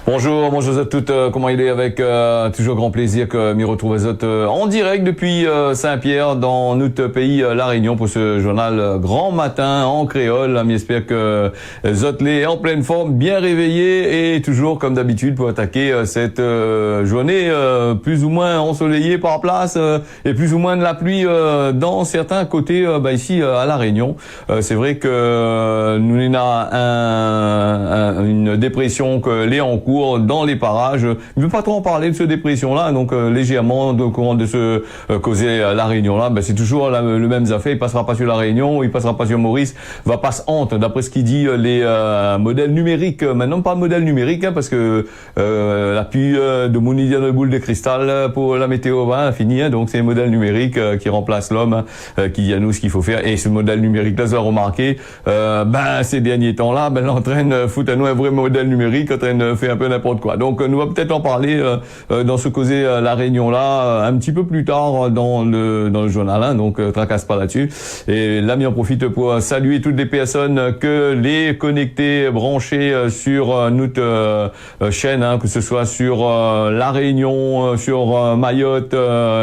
Bonjour à toutes, comment il est avec toujours grand plaisir que m'y retrouve en direct depuis Saint-Pierre dans notre pays La Réunion pour ce journal Grand Matin en créole. J'espère que zot est en pleine forme, bien réveillé et toujours comme d'habitude pour attaquer cette journée plus ou moins ensoleillée par place et plus ou moins de la pluie dans certains côtés ici à La Réunion. C'est vrai que nous avons une dépression que l'est en cours dans les parages. Je ne veux pas trop en parler de cette dépression-là, donc légèrement au courant de ce causer La Réunion-là, c'est toujours le même affaire. Il passera pas sur La Réunion, il passera pas sur Maurice, va pas se hante. D'après ce qu'il dit les modèles numériques, maintenant pas modèle numérique, parce que l'appui de mon idée de boule de cristal pour la météo fini, donc c'est les modèles numériques qui remplacent l'homme, qui dit à nous ce qu'il faut faire. Et ce modèle numérique-là, vous avez remarqué, ces derniers temps-là, l'entraîne fout à nous un vrai modèle numérique, en train de faire un peu n'importe quoi. Donc nous va peut-être en parler dans ce causer La Réunion-là un petit peu plus tard dans le journal, donc tracasse pas là-dessus. Et là, m'y en profite pour saluer toutes les personnes que les connectés, branchés sur notre chaîne, que ce soit sur La Réunion, sur Mayotte,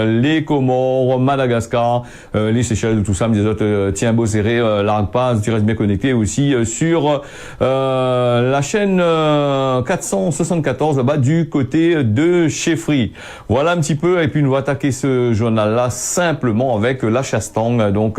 les Comores, Madagascar, les Seychelles, tout ça, me disent tiens beau serré, largue pas, tu restes bien connecté aussi sur la chaîne 474 là-bas du côté de Chefferie. Voilà un petit peu, et puis nous va attaquer ce journal-là simplement avec la Chastang. Donc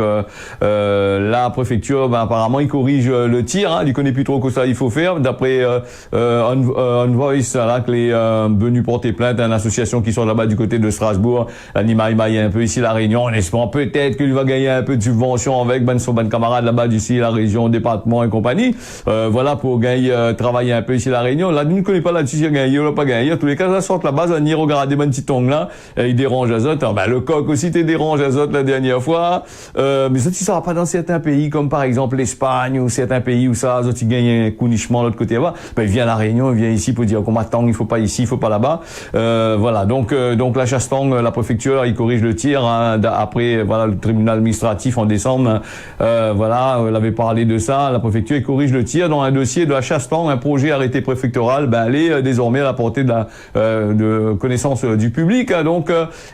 la préfecture, apparemment il corrige le tir, il connaît plus trop que ça il faut faire. D'après On Voice, là que les venus porter plainte à une association qui sont là-bas du côté de Strasbourg, l'animal il un peu ici La Réunion, en espérant peut-être qu'il va gagner un peu de subvention avec son camarade là-bas d'ici la région, département et compagnie. Voilà pour gagner travailler un peu ici La Réunion. Là, nous ne connaissons pas là-dessus si gagné ou pas gagné. En tous les cas, ça sort là-bas, on y regarde des petits tongs là, il dérange Azot. Le coq aussi t'es dérange Azot la dernière fois. Mais ça, tu ne pas dans certains pays comme par exemple l'Espagne ou certains pays où ça, tu gagnes un counichement l'autre côté là-bas. Il vient à La Réunion, il vient ici pour dire qu'on m'attend, il faut pas ici, il faut pas là-bas. Voilà. Donc la Chastang, la préfecture, il corrige le tir, après, voilà, le tribunal administratif en décembre, voilà, on avait parlé de ça, la préfecture, il corrige le tir dans un dossier de la Chastang, un projet arrêté préfectoral, elle est désormais à la portée de connaissance du public, donc,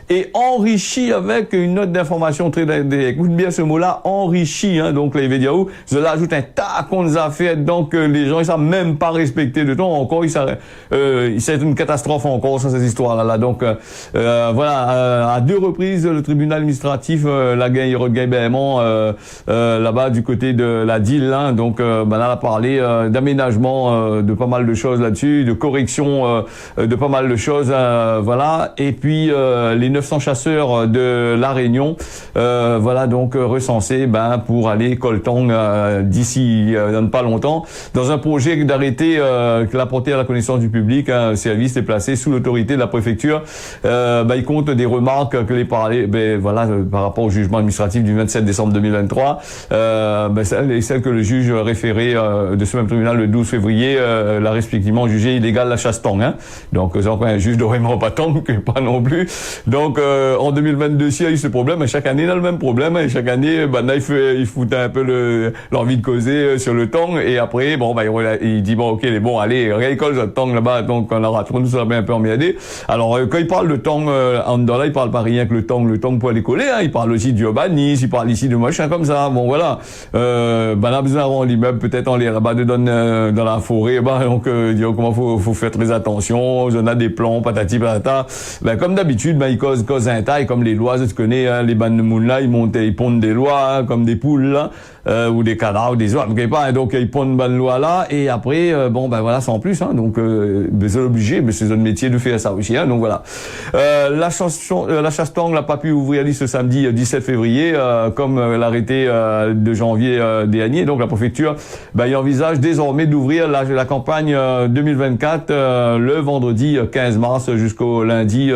et enrichi avec une note d'information très, écoute bien ce mot-là, enrichi, donc, les veut dire où, cela ajoute un tas qu'on nous a fait, donc, les gens, ils savent même pas respecter le temps, encore, c'est une catastrophe encore, ça, cette histoire-là, donc, voilà, à deux reprises, le tribunal administratif, la gagne, regagne là-bas, du côté de la DIL, donc, là, on a parlé, d'aménagement, de pas mal de choses là-dessus, de correction de pas mal de choses, voilà. Et puis les 900 chasseurs de La Réunion, voilà, donc recensés pour aller coltong d'ici dans pas longtemps, dans un projet d'arrêté que l'a porté à la connaissance du public, un service est placé sous l'autorité de la préfecture. Il compte des remarques que les parlés, voilà, par rapport au jugement administratif du 27 décembre 2023, celle que le juge référé de ce même tribunal le 12 février l'a respectivement jugé illégal la Chastang, donc c'est encore un juge de vraiment pas tant que pas non plus. Donc en 2022 il y a eu ce problème, et chaque année il a le même problème, et chaque année il fout un peu l'envie de causer sur le tong, et après il dit ok allez récolte le tong là-bas, donc on aura tout nous un peu emmerdé. Alors quand il parle de tong en là, il parle pas rien que le tong pour aller coller, il parle aussi d'urbanisme, il parle ici de machin comme ça, voilà. On a besoin avant l'immeuble peut-être en l'air là-bas dans la forêt, donc comment faut faire très attention, on a des plans patati patata, comme d'habitude ils causent un tas, comme les lois, tu connais, les bandes de monde là, ils pondent des lois comme des poules là, ou des cadavres, des oies, donc ils pondent une bonne loi là, et après voilà, sans plus, donc c'est obligé, mais c'est un métier de faire ça aussi, donc voilà. La Chastang n'a pas pu ouvrir ce samedi 17 février, comme l'arrêté de janvier dernier, donc la préfecture il envisage désormais d'ouvrir la campagne 2024 le vendredi 15 mars jusqu'au lundi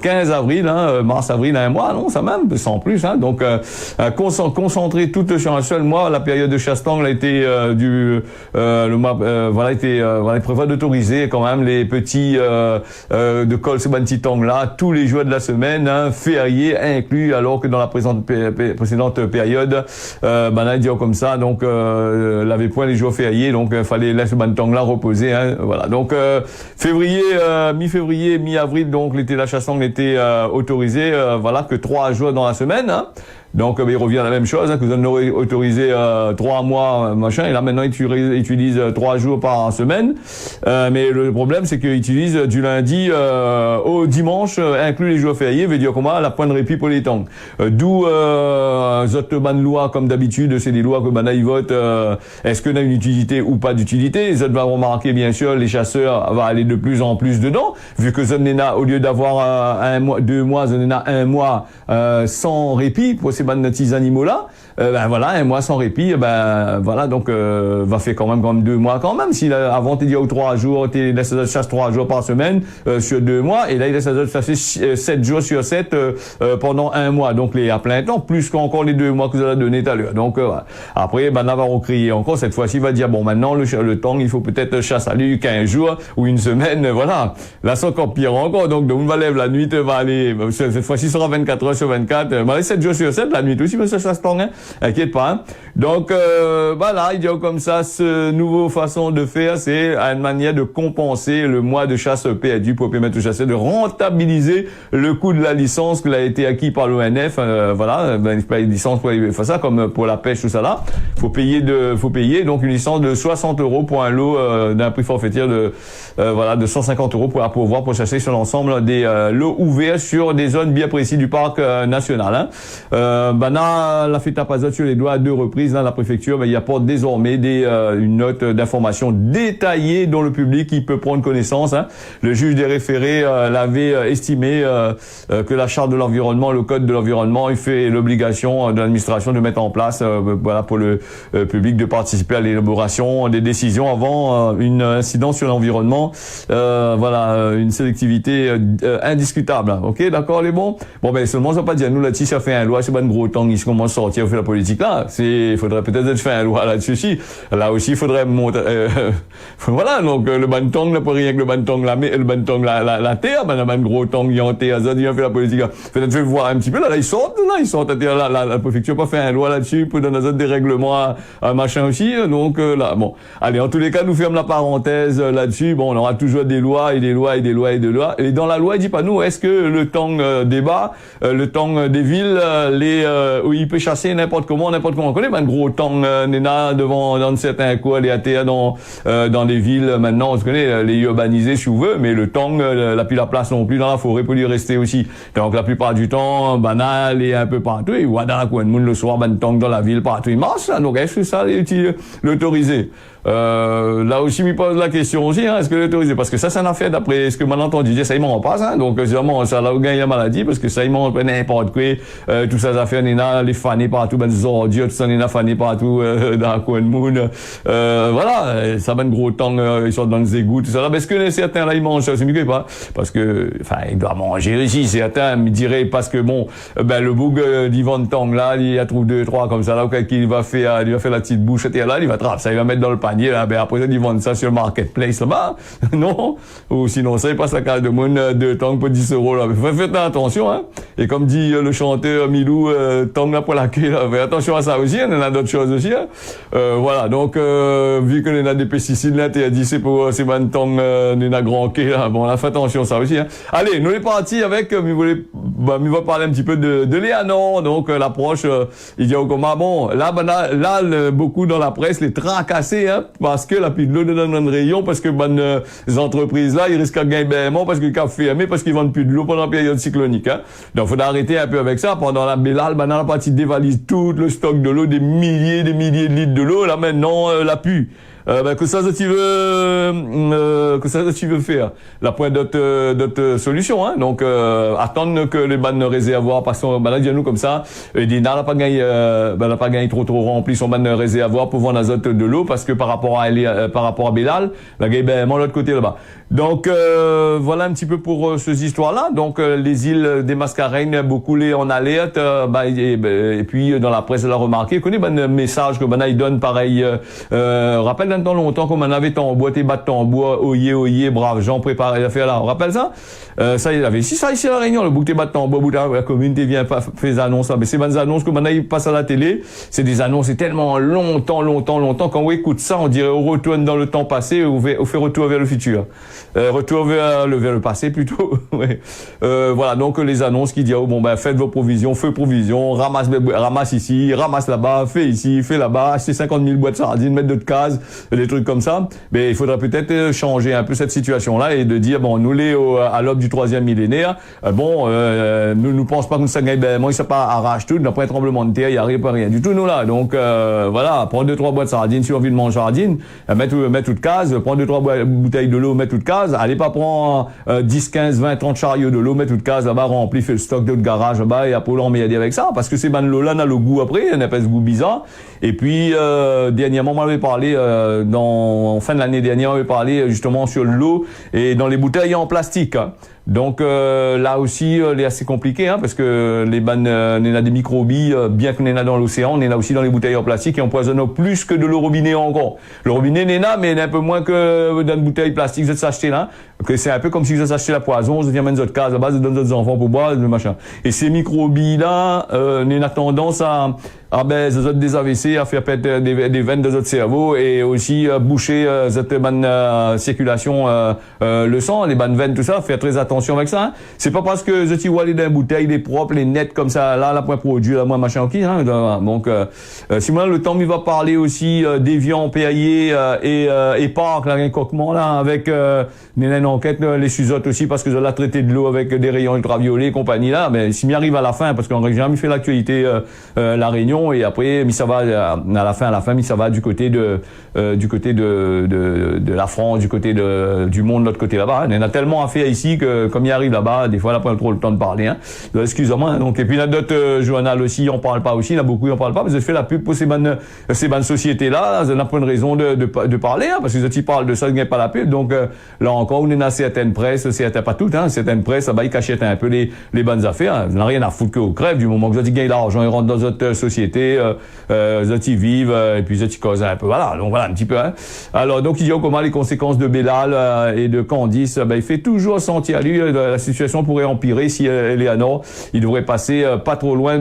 15 avril, mars-avril, un mois, non, ça même, sans plus, donc concentrer tout un seul mois, la période de chasse-tang a été il prévoit d'autoriser quand même les petits de col ce petit tang là tous les jours de la semaine, hein, fériés inclus, alors que dans la précédente période, là, dit comme ça, donc l'avait point les jours fériés, donc fallait laisser ce tang là reposer, hein, voilà. Donc mi-février, mi-avril, donc l'été la chasse-tang était autorisé, voilà, que 3 jours dans la semaine, hein. Donc il revient à la même chose, hein, que vous en aurez autorisé 3 mois, machin, et là maintenant il utilise 3 jours par semaine. Mais le problème c'est qu'il utilise du lundi au dimanche, inclus les jours fériés, veut dire comment, la point de répit pour les tangs. D'où autres bonnes lois, comme d'habitude, c'est des lois que ils votent, est-ce qu'on a une utilité ou pas d'utilité. Les autres vont remarquer, bien sûr, les chasseurs vont aller de plus en plus dedans, vu que Zonena, au lieu d'avoir 2 mois, Zonena 1 mois sans répit pour ces petits animaux-là, voilà, 1 mois sans répit, voilà, donc va faire quand même 2 mois quand même. Si avant t'es dit 3 jours, t'es laissé de chasse 3 jours par semaine sur 2 mois, et là il laisse de chasser 7 jours sur 7 pendant 1 mois, donc les à plein temps, plus qu'encore les 2 mois que vous avez donné tout à l'heure. Donc après, là va recrier encore, cette fois-ci va dire bon, maintenant le temps, il faut peut-être chasse à lui 15 jours ou une semaine, voilà. Là c'est encore pire encore, donc on va lève la nuit, va aller, cette fois-ci sera 24 heures sur 24, 7 jours sur 7 la nuit aussi, mais ça se tend, hein. Inquiète pas, hein. Donc voilà, il dit comme ça, ce nouveau façon de faire, c'est une manière de compenser le mois de chasse perdu pour permettre aux chasseurs de rentabiliser le coût de la licence qui a été acquis par l'ONF, voilà, une licence pour faire ça, comme pour la pêche, tout ça là, faut payer donc une licence de 60 € pour un lot d'un prix forfaitaire de 150 € pour pouvoir pour chasser sur l'ensemble des lots ouverts sur des zones bien précises du parc national, hein. La fait tapazote sur les doigts à 2 reprises dans la préfecture, il apporte désormais une note d'information détaillée dont le public il peut prendre connaissance, hein. Le juge des référés l'avait estimé que la charte de l'environnement, le code de l'environnement, il fait l'obligation de l'administration de mettre en place voilà, pour le public de participer à l'élaboration des décisions avant une incidence sur l'environnement, voilà, une sélectivité indiscutable. OK, d'accord les bons. Bon seulement ça pas dire nous là-dessus ça fait un loi, c'est pas un gros temps qui commence à sortir, on fait la politique là, il faudrait peut-être faire un loi là-dessus. Là aussi il faudrait monter voilà, donc le bantong là, pas rien que le bantong là, mais le bantong la terre, un gros tong il en terre, ça dit on fait la politique là. Peut-être faire voir un petit peu là, ils sortent la préfecture pas fait un loi là-dessus pour donner des règlements à machin aussi, donc là bon. Allez, en tous les cas, nous fermons la parenthèse là-dessus. Bon, on aura toujours des lois et des lois et des lois et des lois. Et dans la loi, il dit pas nous, est-ce que le tang débat, le tang des villes, où il peut chasser n'importe comment on connaît, un gros tang nena dans certains coins, les ATA dans les villes, maintenant on se connaît, les urbanisés si vous voulez, mais le tang, la plus la place non plus dans la forêt pour lui rester aussi. Donc la plupart du temps, banal et un peu partout, et dans la coin de monde le soir, tang dans la ville partout, il marche, hein. Donc est-ce que ça l'autoriser? Là aussi, me pose la question aussi, hein, est-ce que l'autoriser? Parce que ça, c'est une affaire d'après ce que m'a entendu, ça, il m'en passe, hein. Donc, évidemment, ça, là, gagne la maladie, parce que ça, il m'en n'importe quoi, tout ça, ça fait, les fanés partout, des ordures, tout ça, fanés partout, dans le coin de monde, voilà, ça va un gros temps, ils sont dans les égouts, tout ça, là. Mais est-ce que certains, là, ils mangent ça? C'est mieux que pas. Parce que, enfin, ils doivent manger aussi, certains me diraient, parce que bon, le boug d'Yvonne Tang, là, il a trouvé 2, 3, comme ça, là, il va faire la petite bouche, et là, il va attraper ça, il va mettre dans le panier, là, après, ils vendent ça sur le marketplace, là-bas. Non? Ou sinon, ça, il passe la case de monde, 2 tangs pour 10 €, là. Faites attention, hein. Et comme dit le chanteur Milou, tang là pour la queue, là. Faites attention à ça aussi, hein. Il y en a d'autres choses aussi, hein. Voilà. Donc, vu qu'on a des pesticides, là, t'es dit, c'est pour, c'est ban tang, on a grand quai, là. Bon, là, faites attention à ça aussi, hein. Allez, nous, on est partis avec, il va parler un petit peu de Léanon. Donc, l'approche, il dit, comment, bon, là, beaucoup dans la presse, les tracassés, hein. Parce que la plus de l'eau dans le rayon, parce que les entreprises là, ils risquent à gagner parce qu'ils ont fermé, parce qu'ils vendent plus de l'eau pendant la période cyclonique, hein. Donc, faut arrêter un peu avec ça. Pendant la partie dévalise tout le stock de l'eau, des milliers de litres de l'eau, là, maintenant, la pue. que ça tu veux faire. La point d'autres solutions, hein. Donc, attendre que les bannes réservoirs passent, là, nous comme ça, et Dina n'a pas gagné trop rempli son banne réservoir pour vendre l'azote de l'eau, parce que par rapport à Bélal, la gars, de l'autre côté là-bas. Donc, voilà un petit peu pour ces histoires-là. Donc, les îles des Mascareignes, beaucoup les en alerte, et puis, dans la presse, elle a remarqué, connaît, un message que, il donne pareil, rappelle d'un temps longtemps qu'on en avait en bois, t'es battu en bois, oyez, brave, gens préparés l'affaire là. On rappelle ça? Ça, il avait ici, ça, ici à la Réunion, le bouc t'es battu en bois, la communauté vient pas, fait des annonces là. Mais c'est des annonces que maintenant, ils passent à la télé. C'est des annonces, c'est tellement longtemps. Quand on écoute ça, on dirait, on retourne dans le temps passé, on fait retour vers le futur. Retour vers le passé plutôt. Ouais. Voilà, donc les annonces qui disent faites vos provisions, ramasse ici, ramasse là-bas, fais ici, fais là-bas, achetez 50 000 boîtes de sardines, mettre d'autres cases, des trucs comme ça. Mais il faudrait peut-être changer un peu cette situation-là et de dire nous à l'aube du 3e millénaire, nous pense pas que ça gagne il s'est pas arrache tout, après un tremblement de terre, il y a rien du tout nous là. Donc voilà, prendre 2-3 boîtes de sardines si on a envie de manger sardines, mettre toute case, prendre 2-3 bouteilles de l'eau, mettre toute case, allez pas prendre 10, 15, 20, 30 chariots de l'eau, mettre toute case là-bas, rempli, fait le stock de garage là-bas et après l'emmerder avec ça, parce que ces bandes l'eau là n'a le goût après, il n'a pas ce goût bizarre. Et puis dernièrement, on avait parlé en fin de l'année dernière, on avait parlé justement sur l'eau et dans les bouteilles en plastique. Donc là aussi, c'est assez compliqué, parce que les bannes, on a des microbilles, bien qu'on en a dans l'océan, on en a aussi dans les bouteilles en plastique et empoisonnent plus que de l'eau robinet encore. Le robinet n'est là, mais un peu moins que dans une bouteille plastique, vous êtes acheté là. Que c'est un peu comme si vous acheté la poison, vous avez mis votre case à base, vous donnez votre enfants pour boire, le machin. Et ces microbilles là, on a tendance à ça des AVC, à faire péter des veines de votre cerveau et aussi boucher cette bonne circulation le sang, les bonnes veines, tout ça, faire très attention avec ça. C'est pas parce que tu vois les dans bouteilles, les propres, les nets comme ça, là, la point produit, là, moi machin qui, donc si moi le temps il va parler aussi d'Évian, PAIE et Parc, là, un coquement là avec une enquête, les Suzottes aussi parce que je l'ai traité de l'eau avec des rayons ultraviolets et compagnie là, mais si m'y arrive à la fin, parce qu'en région, il fait l'actualité la Réunion. Et après, ça va à la fin, ça va du côté de la France, du côté du monde, de l'autre côté là-bas. On en a tellement à faire ici que comme il arrive là-bas, des fois, on n'a pas trop le temps de parler. Excusez-moi. Donc et puis il y a d'autres journaux aussi, on parle pas aussi. Il y en a beaucoup, on parle pas. Mais je fais la pub pour ces bonnes sociétés-là. On n'a pas une raison de parler, parce que si parlent de ça, il n'y a pas la pub. Donc là encore, on est dans certaines presses, pas toutes, certaines presses, ils cachent un peu les bonnes affaires. On n'a rien à foutre qu'aux crèves du moment que vous gagnez l'argent, ils rentrent dans votre société. Ils vivent et puis ils causent un peu, voilà, donc voilà un petit peu. Alors donc il dit comment les conséquences de Bélal et de Candice, il fait toujours sentir à lui la situation pourrait empirer si Eleanor il devrait passer pas trop loin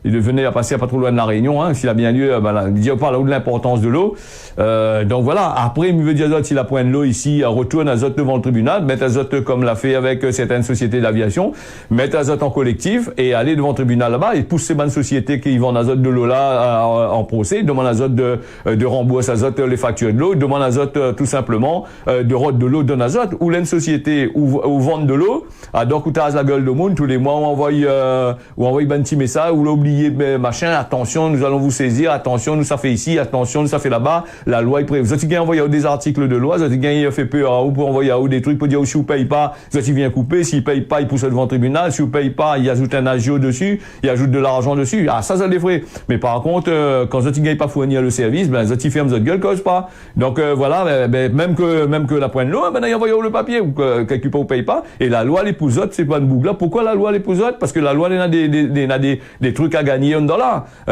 il venait à passer pas trop loin de la Réunion, s'il a bien lieu, il dit on parle de l'importance de l'eau. Donc voilà, après il veut dire s'il a point de l'eau ici, retourne Azot devant le tribunal, mettre Azot comme l'a fait avec certaines sociétés d'aviation, mettre Azot en collectif et aller devant le tribunal là-bas et pousser ces bonnes sociétés qui vont Azot de l'eau là en procès, demande Azot de rembourser Azot les factures de l'eau, demande Azot tout simplement de rôde de l'eau d'un Azot ou l'une société ou vendre de l'eau, donc où t'as la gueule de monde tous les mois on envoie un petit message ou l'oublier machin, attention nous allons vous saisir, attention nous ça fait ici, attention nous ça fait là-bas, la loi est prévue. Vous avez envoyé des articles de loi, vous avez fait peur ou pour envoyer des trucs pour dire si vous payez pas, vous avez bien coupé, s'il paye pas il pousse devant le tribunal, si vous payez pas il ajoute un agio dessus, il ajoute de l'argent dessus. Ça les frais. Mais par contre, quand vous n'avez pas fournir le service, vous fermez votre gueule, cause pas. Donc voilà, même que la pointe de l'eau, il envoie le papier ou quelque part vous paye pas. Et la loi les pousottes, c'est pas une boucle là. Pourquoi la loi les pousottes? Parce que la loi, il y a des trucs à gagner $1.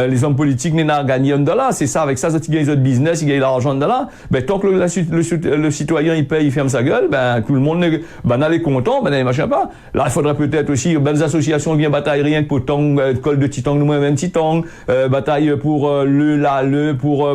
Les hommes politiques n'en a gagné $1. C'est ça, avec ça, ils gagnent votre business, ils gagnent l'argent $1. Tant que le citoyen il paye, il ferme sa gueule, tout le monde est content, machin pas. Là, il faudrait peut-être aussi, les associations viennent batailler rien que pour tong, col de titang, nous même titang, bataille pour pour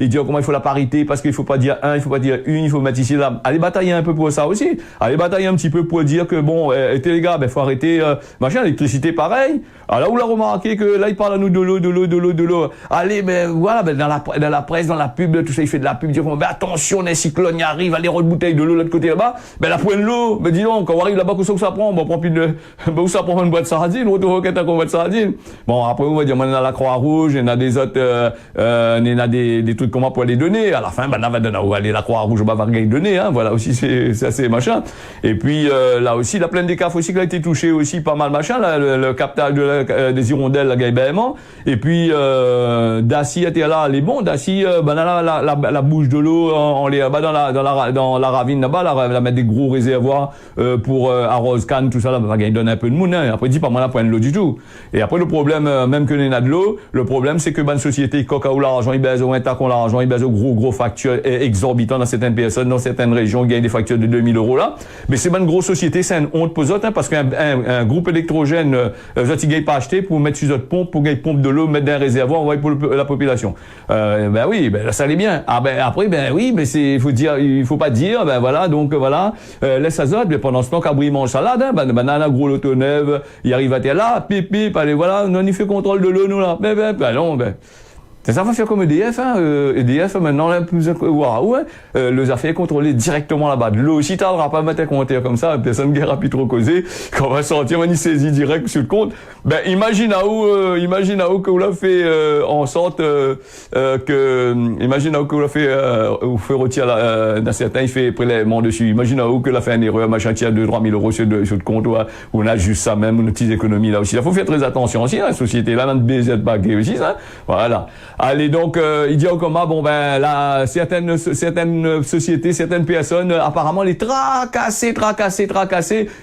il dit comment il faut la parité parce qu'il faut pas dire un, il faut pas dire une, il faut mettre ici là. Allez batailler un peu pour ça aussi. Allez batailler un petit petit peu pour dire que bon, les gars, ben faut arrêter, machin, l'électricité pareil. Alors là où on a remarqué que là il parle à nous de l'eau. Allez, ben voilà, ben dans la presse, dans la pub, tout ça, il fait de la pub, dire ben attention, les cyclones y arrivent, allez rôle bouteille de l'eau de l'autre côté là-bas. Ben la pointe de l'eau, ben dis donc, quand on arrive là-bas, qu'est-ce que ça prend? Ben on prend plus de, ben où ça prend une boîte de sardines, ou autre qu'un boîte de sardines. Bon après on va dire, on a la Croix-Rouge, il y en a des autres, il y en a des trucs comment pour les donner. À la fin, ben on va donner où aller la Croix-Rouge, on va rien donner, hein. Voilà aussi c'est assez machin. Et puis là aussi la plaine des CAF aussi qui a été touchée aussi pas mal machin, là, le captage des hirondelles la gaibément. Et puis Dacy était là, les bons Dacy, ben là la bouche de l'eau on les dans la ravine là-bas, la mettre des gros réservoirs pour arrose canne tout ça là, ben il donne un peu de monde, hein. Après dit pas moi la point de l'eau du tout. Et après le problème même que l'on a de l'eau, le problème c'est que ben société coca ou l'argent ils baisent au intac l'argent ils baisent au gros factures exorbitants dans certaines personnes, dans certaines régions, gagnent des factures de 2000 € là. Mais c'est ben une grosse société, c'est une honte pour eux, hein, parce qu'un groupe électrogène ils gagnent pas acheter pour mettre sur notre pompe, pour gagner pompe de l'eau, mettre dans un réservoir, envoyer pour la population. Ben oui, ben ça allait bien. Ah ben après ben oui, mais il faut pas dire, ben voilà, donc voilà, laisse ça zote, mais pendant ce temps qu'Abri mange salade, hein, banana gros l'autoneuve, il arrive à terre là, pip, allez voilà, non il fait contrôle de l'eau nous là. Ben non, ben ça va faire comme EDF, hein. EDF maintenant là plus waouh, hein. Les affaires contrôlées directement là-bas. De l'eau aussi, t'arriveras pas à mettre un compteur comme ça, personne ne plus trop causer. Quand on va sortir, on y saisit direct sur le compte. Ben imagine à où que vous l'a fait en sorte imagine à où que vous l'a fait vous fait retirer d'un certain il fait prélèvement dessus. Imagine à où que l'a fait une erreur machin tiers 2-3 000 € sur le compte où on a juste ça même une petite économie là aussi. Il faut faire très attention aussi la société là, même BZ bagué aussi ça. Voilà. Allez donc il dit au coma bon ben là certaines sociétés, certaines personnes apparemment les tracasser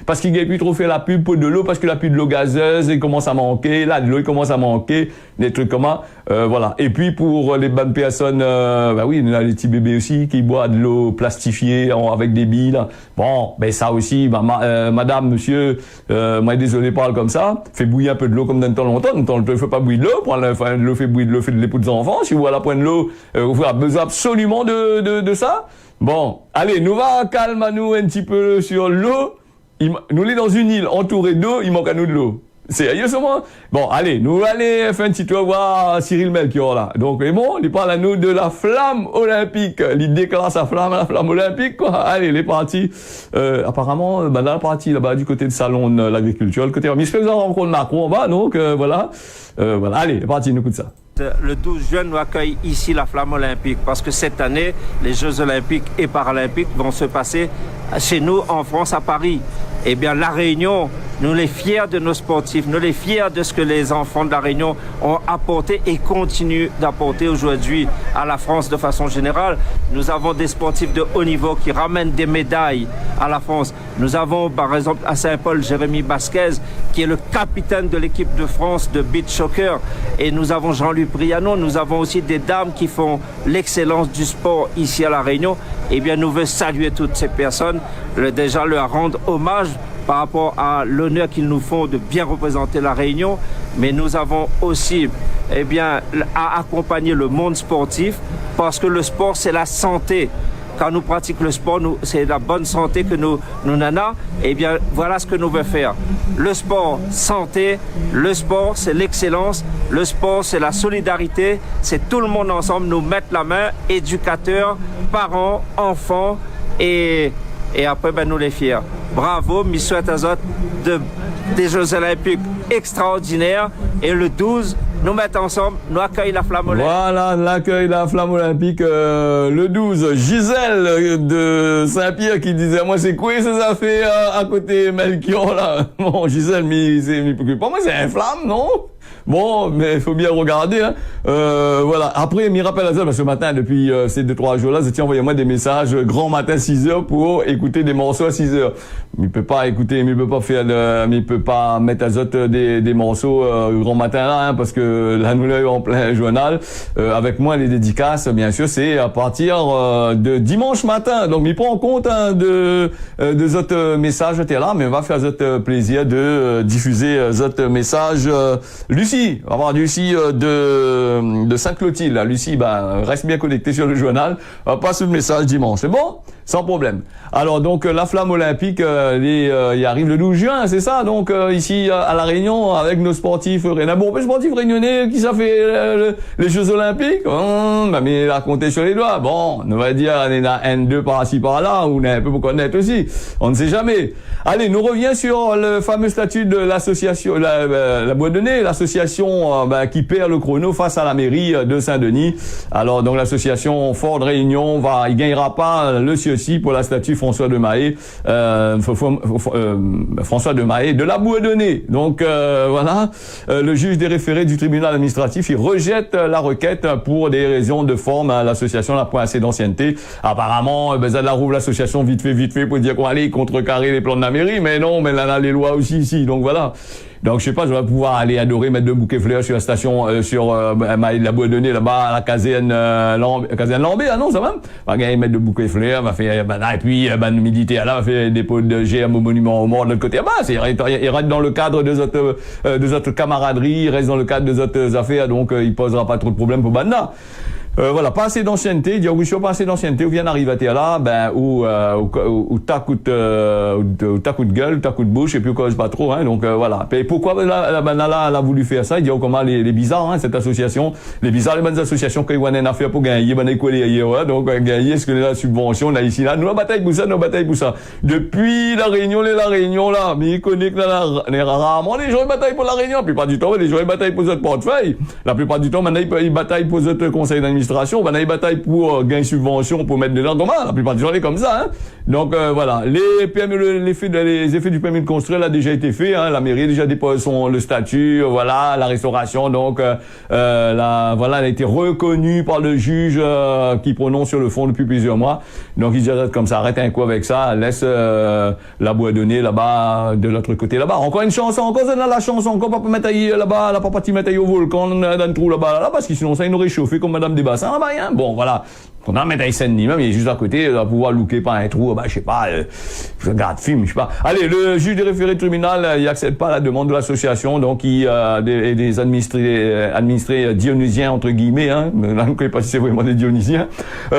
parce qu'ils n'ont plus trop fait la pub pour de l'eau parce que la pub de l'eau gazeuse il commence à manquer, là de l'eau il commence à manquer, des trucs comme ça, voilà. Et puis pour les bonnes personnes ben oui, il y a les petits bébés aussi qui boivent de l'eau plastifiée avec des billes là. Bon ben ça aussi madame monsieur moi désolé parle comme ça, fait bouillir un peu de l'eau comme dans le temps longtemps, ne fait pas bouillir de l'eau, prendre de l'eau, fait bouillir de l'eau, fait de l'époux des enfants, si vous à la pointe de l'eau, vous avez besoin absolument de ça. Bon, allez, nous va calme à nous un petit peu sur l'eau. Nous sommes dans une île entourée d'eau, il manque à nous de l'eau. Sérieusement? Bon, allez, nous allons faire un petit tour voir Cyril Melchior là. Donc, et bon, il parle à nous de la flamme olympique. Il déclare sa flamme à la flamme olympique, quoi. Allez, les partis. Apparemment, dans la partie là-bas, du côté de Salon de l'Agriculture, le côté, mais je fais vous rencontre Macron en bas, donc, voilà. Voilà. Allez, les partis, nous écoute ça. Le 12 juin, nous accueillons ici la flamme olympique parce que cette année, les Jeux olympiques et paralympiques vont se passer chez nous en France, à Paris. Eh bien, la Réunion, nous les fiers de nos sportifs, nous les fiers de ce que les enfants de la Réunion ont apporté et continuent d'apporter aujourd'hui à la France de façon générale. Nous avons des sportifs de haut niveau qui ramènent des médailles à la France. Nous avons par exemple à Saint-Paul Jérémy Basquez qui est le capitaine de l'équipe de France de beach soccer, et nous avons Jean-Luc Briano. Nous avons aussi des dames qui font l'excellence du sport ici à la Réunion. Eh bien, nous voulons saluer toutes ces personnes, déjà leur rendre hommage par rapport à l'honneur qu'ils nous font de bien représenter la Réunion, mais nous avons aussi à accompagner le monde sportif, parce que le sport c'est la santé. Quand nous pratiquons le sport, c'est la bonne santé que nous en avons. Eh bien, voilà ce que nous voulons faire. Le sport, santé. Le sport, c'est l'excellence. Le sport, c'est la solidarité. C'est tout le monde ensemble, nous mettre la main, éducateurs, parents, enfants, et après, nous les fiers. Bravo, je souhaite à eux des Jeux Olympiques extraordinaires. Et le 12, nous mettons ensemble, nous accueillons la flamme olympique. Voilà, l'accueil de la flamme olympique le 12. Gisèle de Saint-Pierre qui disait, moi c'est quoi ça fait à côté Melchior là? Bon, Gisèle, pour moi c'est un flamme, non? Bon, mais il faut bien regarder, hein. Voilà. Après, m'y rappelle à ça, parce que ce matin, depuis ces 2-3 jours-là, j'ai envoyé-moi des messages grand matin 6h pour écouter des morceaux à 6h. Il peut pas écouter, il peut pas mettre à zot des morceaux grand matin là, hein, parce que là, nous l'avons en plein journal. Avec moi, les dédicaces, bien sûr, c'est à partir de dimanche matin. Donc, il prend en compte hein, de zot messages là, mais on va faire zot plaisir de diffuser zot message. Lucie Lucie, on va voir Lucie de Sainte-Clotilde. Là. Lucie, reste bien connectée sur le journal. Passe le message dimanche, c'est bon? Sans problème. Alors donc la flamme olympique, il arrive le 12 juin, c'est ça? Donc ici à La Réunion avec nos sportifs sportifs réunionnais qui ça fait les Jeux olympiques. Mais il a compté sur les doigts. Bon, on va dire on est là N2 par-ci par-là, on est un peu pour connaître aussi. On ne sait jamais. Allez, nous revient sur le fameux statut de l'association, la boîte de nez, l'association qui perd le chrono face à la mairie de Saint-Denis. Alors donc l'association Ford Réunion il gagnera pas le CECI pour la statue François de Mahé, François de Mahé de la boîte de nez. Donc voilà, le juge des référés du tribunal administratif, il rejette la requête pour des raisons de forme. L'association n'a pas assez d'ancienneté. Apparemment, ça la rouvre l'association vite fait pour dire qu'on va aller contrecarrer les plans de la mairie, mais non, mais là les lois aussi ici. Donc voilà. Donc je sais pas, je vais pouvoir aller adorer mettre 2 bouquets fleurs sur la station, sur la boîte de nez là-bas à la caserne Lambert, non ça va. Va gagner mettre 2 bouquets fleurs, va faire et puis militaire là, va faire des dépôts de GM au monument aux morts de l'autre côté. Il reste dans le cadre de notre camaraderie, il reste dans le cadre de notre affaires, donc il posera pas trop de problèmes pour Banda. Voilà, pas assez d'ancienneté, il dit oui, pas assez d'ancienneté, ou vient d'arriver à là, ou t'as coup de gueule, t'as coup de bouche, et puis cause pas trop, hein, donc voilà. Et pourquoi la elle a voulu faire ça? Il dit comment les bizarres, hein, cette association, les bonnes associations qui ont une affaire pour gagner, donc gagner ce que la subvention, là ici, là, nous la bataille pour ça. Depuis la Réunion, là, mais ils connaissent que rarement les gens ils bataillent pour la Réunion, la plupart du temps, les gens ils bataillent pour notre portefeuille, la plupart du temps, maintenant ils bataillent pour notre conseil d'administration. On a une bataille pour gagner subvention pour mettre dedans comment la plupart des gens est comme ça, hein. Donc voilà, les effets du permis de construire a déjà été fait, hein. La mairie a déjà déposé le statut, voilà, la restauration, donc elle a été reconnue par le juge qui prononce sur le fond depuis plusieurs mois. Donc il dit comme ça, arrête un coup avec ça, laisse la boîte de nez là-bas de l'autre côté là-bas. Encore une chance, encore on a la chance, encore pas mettre là-bas, la pas partie mettre au volcan dans le trou là-bas, parce que sinon ça il nous réchauffer comme Madame Desbassins. Ça va rien. Bon, voilà. On a mettre à Saint-Denis, même, il est juste à côté, va pouvoir looker par un trou, je sais pas, je regarde film, je sais pas. Allez, le juge des référés tribunal, il accepte pas la demande de l'association, donc des administrés dionysiens, entre guillemets, hein. Là, on ne connaît pas si c'est vraiment des dionysiens.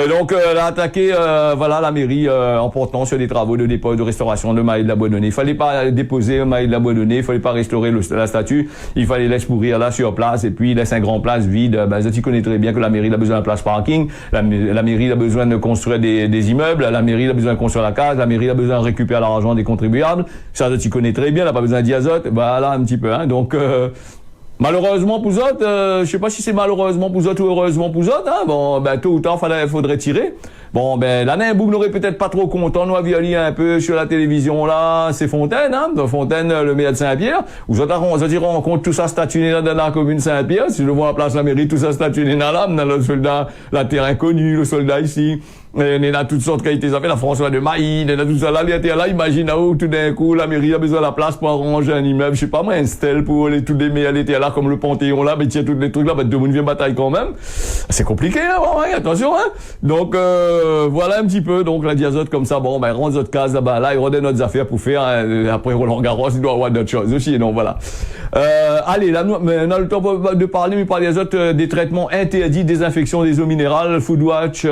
Donc, elle a attaqué, la mairie, en portant sur des travaux de dépôt de restauration de Mahé de la boîte de nez. Il fallait pas déposer Mahé de la boîte de nez, il fallait pas restaurer la statue, il fallait laisser pourrir là sur place, et puis laisser un grand place vide. Tu connais très bien que la mairie a besoin d'un place parking, la mairie a besoin de construire des immeubles, la mairie a besoin de construire la case, la mairie a besoin de récupérer l'argent des contribuables. Ça, tu connais très bien, elle n'a pas besoin d'azote. Voilà, un petit peu, hein. Donc, malheureusement pour autres, je sais pas si c'est malheureusement pour autres ou heureusement pour autres, hein. Bon, tôt ou tard, faudrait tirer. Bon, l'année, Boug n'aurait peut-être pas trop content, nous avions lu un peu sur la télévision, là, c'est Fontaine, hein, de Fontaine, le maire de Saint-Pierre. Vous rencontre tout ça statué dans la commune Saint-Pierre, si je vois la place de la mairie, tout ça statué dans le soldat, la terre inconnue, le soldat ici. Il y a toutes sortes de qualités, ça fait la François de Mahé, il y a tout ça là, imagine où tout d'un coup, la mairie a besoin de la place pour arranger un immeuble, je sais pas moi, un stèle pour tous les meilleurs l'été là, comme le Panthéon là, mais tiens, tous les trucs là, tout le monde vient bataille quand même. C'est compliqué, hein, attention, hein. Donc, voilà un petit peu, donc la diazote comme ça, rend notre case là-bas, là, il redonne notre affaires pour faire, après Roland Garros, il doit avoir d'autres choses aussi, donc voilà. Allez, là, on a le temps de parler, mais par les autres, des traitements interdits, désinfection des eaux minérales, Foodwatch,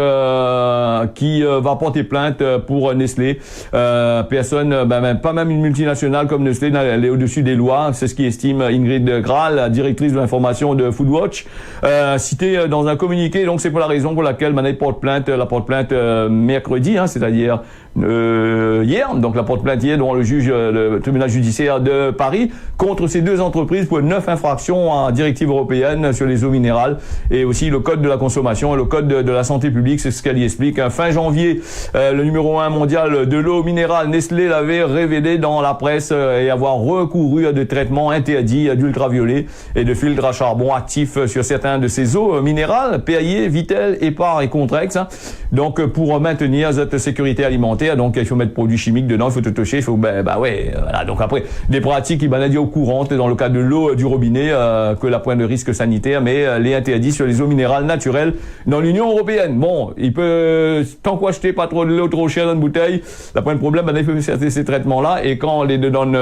qui va porter plainte pour Nestlé. Personne, pas même une multinationale comme Nestlé, elle est au-dessus des lois. C'est ce qu'estime Ingrid Graal, la directrice de l'information de Foodwatch, citée dans un communiqué. Donc c'est pour la raison pour laquelle elle porte plainte mercredi, hein, c'est-à-dire hier. Donc la porte plainte hier devant le tribunal judiciaire de Paris contre ces 2 entreprises pour 9 infractions en directive européenne sur les eaux minérales et aussi le code de la consommation et le code de la santé publique. C'est ce qu'elle y explique. Fin janvier, le numéro 1 mondial de l'eau minérale, Nestlé, l'avait révélé dans la presse et avoir recouru à des traitements interdits d'ultraviolets et de filtres à charbon actifs sur certains de ces eaux minérales, Perrier, Vittel, Épar et Contrex. Hein. Donc donc pour maintenir cette sécurité alimentaire, donc il faut mettre produits chimiques dedans, il faut te toucher, il faut voilà. Donc après des pratiques qui maladies au courantes dans le cas de l'eau du robinet que la pointe de risque sanitaire, mais les interdits sur les eaux minérales naturelles dans l'Union européenne. Bon, il peut tant qu'acheter pas trop de l'eau trop chère dans une bouteille, la point de problème, il faut faire ces traitements là et quand les donnent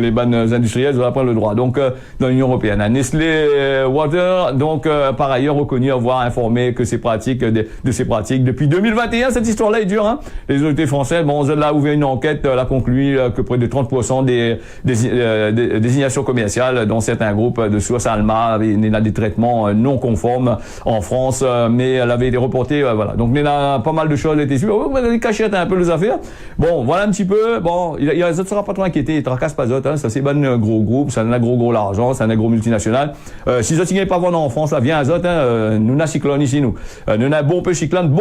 les bannes industrielles, ils vont prendre le droit. Donc dans l'Union européenne, Nestlé Water, donc par ailleurs reconnu avoir informé que ces pratiques de ces pratiques depuis 2021. Cette histoire-là est dure, hein. Les autorités françaises, bon, on a ouvert une enquête, elle a conclu que près de 30% des désignations commerciales dans certains groupes de sources Alma, il y a des traitements non conformes en France, mais elle avait été reportée, voilà. Donc il y a pas mal de choses été suivies. On va les cacher un peu les affaires. Bon, voilà un petit peu. Bon, il ne sera pas trop inquiété, il tracasse pas d'autres, hein. Ça c'est un gros groupe, ça en a gros l'argent, c'est un gros multinational. Si ça signe pas vendre en France, là, viens à Zot, hein, nous n'a cyclone ici, nous. Nous n'a bon peu cyclone,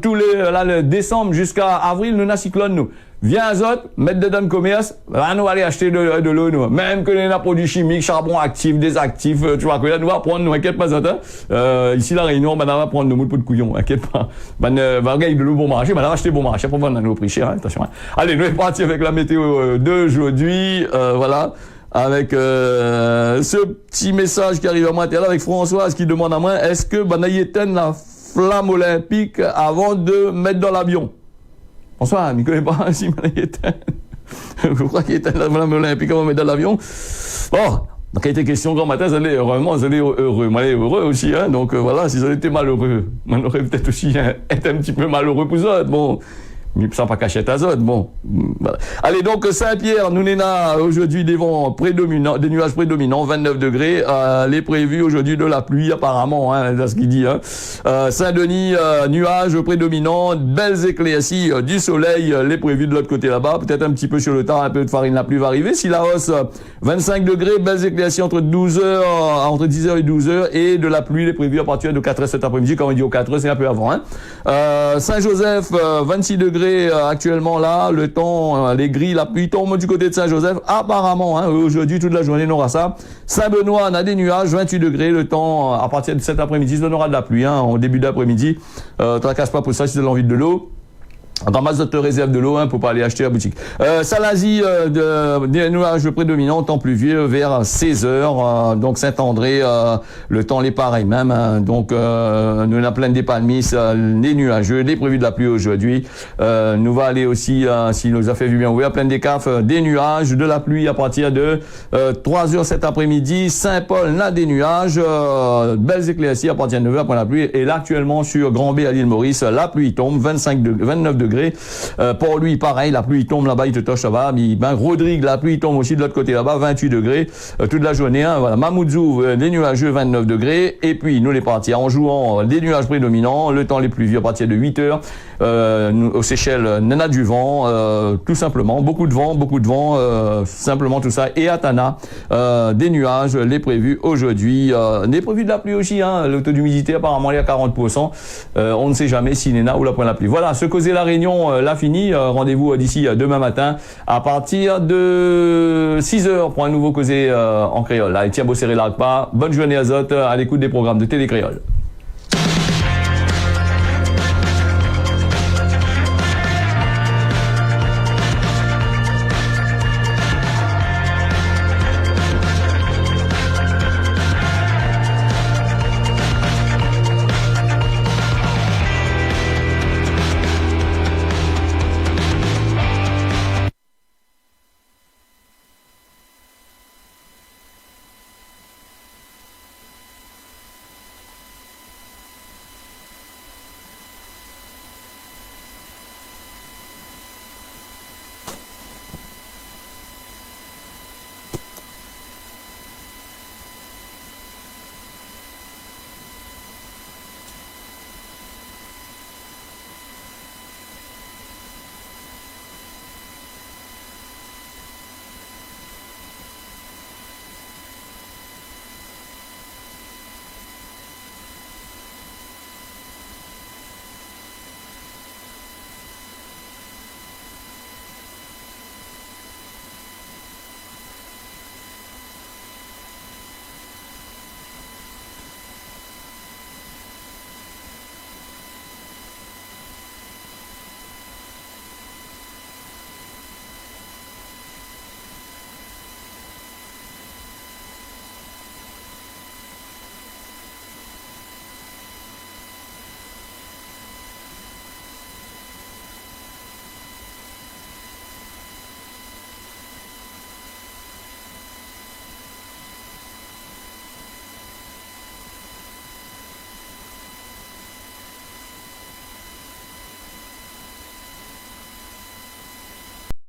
tous les, là, le décembre jusqu'à avril, nous n'a cyclone, nous. Viens à Zot, mettre dedans le commerce, là, nous aller acheter de l'eau, nous. Même que les produits chimiques, charbon actif, désactif, tu vois, que là, nous va prendre, nous, inquiète pas, Zot, hein. Ici, la Réunion, madame va prendre nos moules de couillons, inquiète pas. Va regarder de l'eau bon marché, madame va acheter bon marché, pour vendre nos prix chers, hein, attention, hein. Allez, nous sommes partis avec la météo d'aujourd'hui, voilà. Avec ce petit message qui arrive à moi, avec Françoise qui demande à moi, est-ce que y éteint la flamme olympique avant de mettre dans l'avion? François, je ne connais pas si y éteint. Je crois qu'il éteint la flamme olympique avant de mettre dans l'avion. Bon, quand il était question grand matin, vous allez heureux. Moi, heureux aussi, hein. Donc voilà, si vous étiez malheureux, on aurait peut-être aussi été un petit peu malheureux pour ça. Bon. Mais ça pas cacher ta zone, bon. Voilà. Allez, donc, Saint-Pierre, nous n'avons aujourd'hui des vents prédominants, des nuages prédominants, 29 degrés, les prévus aujourd'hui de la pluie, apparemment, hein, c'est ce qu'il dit, hein. Saint-Denis, nuages prédominants, belles éclaircies, du soleil, les prévus de l'autre côté là-bas, peut-être un petit peu sur le temps, un peu de farine, la pluie va arriver. Si la hausse, 25 degrés, belles éclaircies entre 10h et 12h, et de la pluie, les prévus à partir de 4h cet après-midi, quand on dit au 4h, c'est un peu avant, hein. Saint-Joseph, 26 degrés, actuellement là, le temps, les grilles, la pluie tombe du côté de Saint-Joseph, apparemment, hein, aujourd'hui, toute la journée, on aura ça. Saint-Benoît, on a des nuages, 28 degrés, le temps, à partir de cet après-midi, on aura de la pluie, hein, au début d'après-midi, tracasse pas pour ça si vous avez envie de l'eau. En masse de réserve de l'eau, hein, pour pas aller acheter à la boutique. Salazie, des nuages prédominants, temps pluvieux vers 16 heures. Donc Saint-André, le temps est pareil même. Hein, donc nous avons plein des palmis, les nuageux, les prévus de la pluie aujourd'hui. Nous va aller aussi, si nous a fait vu bien ouvert, plein des cafes, des nuages, de la pluie à partir de 3 heures cet après-midi. Saint-Paul, on a des nuages, belles éclaircies à partir de 9 heures pour la pluie. Et là actuellement sur Grand-B à l'île Maurice, la pluie tombe, 29 degrés. Pour lui, pareil, la pluie tombe là-bas, il te touche là-bas. Rodrigue, la pluie tombe aussi de l'autre côté là-bas, 28 degrés, toute la journée. Hein, voilà. Mamoudzou, des nuageux, 29 degrés. Et puis, nous les partis en jouant des nuages prédominants, le temps les pluvieux à partir de 8 heures. Aux Seychelles, nana du vent, tout simplement, beaucoup de vent, simplement tout ça. Et à Tana, des nuages, les prévus aujourd'hui, les prévus de la pluie aussi, hein, le taux d'humidité apparemment il est à 40%. On ne sait jamais si Nena ou la pointe la pluie. Voilà, ce causait la Réunion, l'a fini. Rendez-vous d'ici demain matin à partir de 6 heures pour un nouveau causé en créole. Là, Etienne Bosséré Larpa. Bonne journée à Zot, à l'écoute des programmes de Télé Créole.